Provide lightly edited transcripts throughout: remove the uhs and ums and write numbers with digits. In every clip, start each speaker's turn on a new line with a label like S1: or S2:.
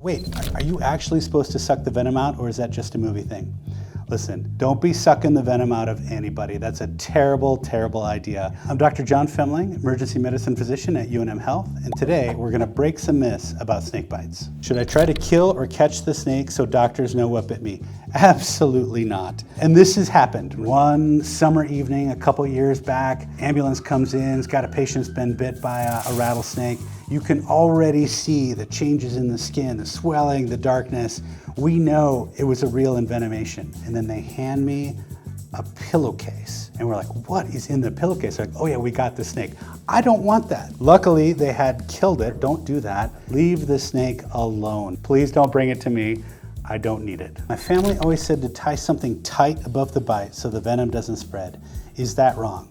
S1: wait, are you actually supposed to suck the venom out, or is that just a movie thing? Listen, don't be sucking the venom out of anybody. That's a terrible, terrible idea. I'm Dr. John Femling, emergency medicine physician at UNM Health, and today we're gonna break some myths about snake bites. Should I try to kill or catch the snake so doctors know what bit me? Absolutely not. And this has happened. One summer evening a couple years back, ambulance comes in, it's got a patient that's been bit by a rattlesnake. You can already see the changes in the skin, the swelling, the darkness. We know it was a real envenomation. And then they hand me a pillowcase. And we're like, what is in the pillowcase? They're like, oh yeah, we got the snake. I don't want that. Luckily, they had killed it. Don't do that. Leave the snake alone. Please don't bring it to me. I don't need it. My family always said to tie something tight above the bite so the venom doesn't spread. Is that wrong?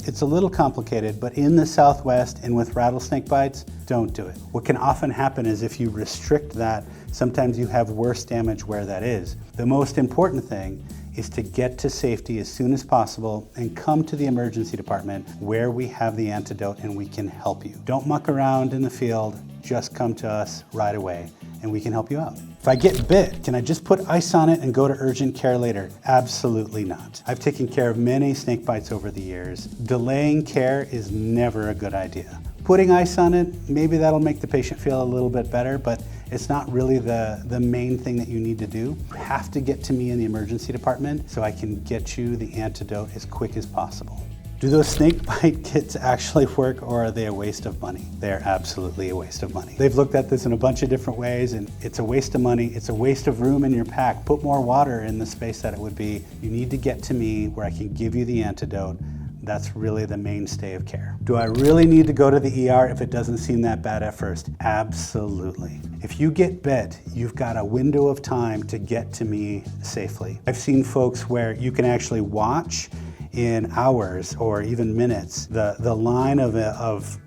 S1: It's a little complicated, but in the Southwest and with rattlesnake bites, don't do it. What can often happen is if you restrict that, sometimes you have worse damage where that is. The most important thing is to get to safety as soon as possible and come to the emergency department where we have the antidote and we can help you. Don't muck around in the field, just come to us right away and we can help you out. If I get bit, can I just put ice on it and go to urgent care later? Absolutely not. I've taken care of many snake bites over the years. Delaying care is never a good idea. Putting ice on it, maybe that'll make the patient feel a little bit better, but it's not really the main thing that you need to do. You have to get to me in the emergency department so I can get you the antidote as quick as possible. Do those snake bite kits actually work, or are they a waste of money? They're absolutely a waste of money. They've looked at this in a bunch of different ways, and it's a waste of money. It's a waste of room in your pack. Put more water in the space that it would be. You need to get to me where I can give you the antidote. That's really the mainstay of care. Do I really need to go to the ER if it doesn't seem that bad at first? Absolutely. If you get bit, you've got a window of time to get to me safely. I've seen folks where you can actually watch in hours or even minutes the line of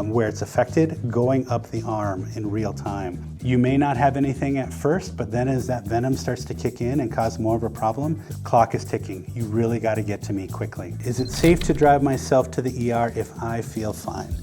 S1: where it's affected going up the arm in real time. You may not have anything at first, but then as that venom starts to kick in and cause more of a problem, the clock is ticking. You really got to get to me quickly. Is it safe to drive myself to the ER if I feel fine?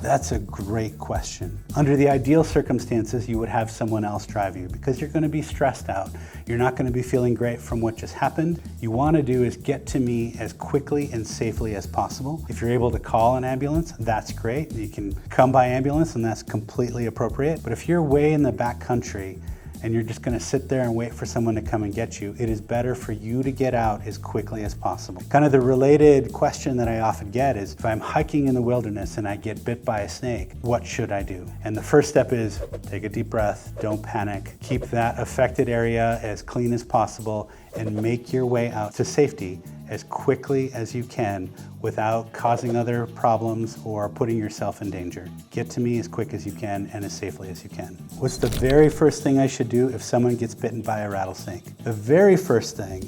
S1: That's a great question. Under the ideal circumstances, you would have someone else drive you because you're going to be stressed out. You're not going to be feeling great from what just happened. You want to do is get to me as quickly and safely as possible. If you're able to call an ambulance, that's great. You can come by ambulance and that's completely appropriate. But if you're way in the back country and you're just going to sit there and wait for someone to come and get you, it is better for you to get out as quickly as possible. Kind of the related question that I often get is, if I'm hiking in the wilderness and I get bit by a snake, what should I do? And the first step is take a deep breath, don't panic, keep that affected area as clean as possible, and make your way out to safety as quickly as you can without causing other problems or putting yourself in danger. Get to me as quick as you can and as safely as you can. What's the very first thing I should do if someone gets bitten by a rattlesnake? The very first thing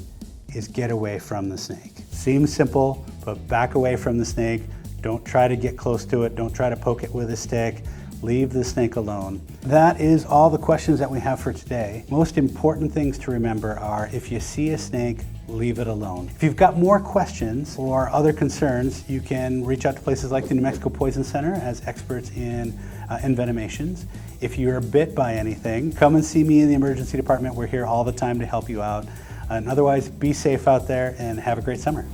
S1: is get away from the snake. Seems simple, but back away from the snake. Don't try to get close to it. Don't try to poke it with a stick. Leave the snake alone. That is all the questions that we have for today. Most important things to remember are, if you see a snake, leave it alone. If you've got more questions or other concerns, you can reach out to places like the New Mexico Poison Center as experts in envenomations. If you're bit by anything, come and see me in the emergency department. We're here all the time to help you out. And otherwise, be safe out there and have a great summer.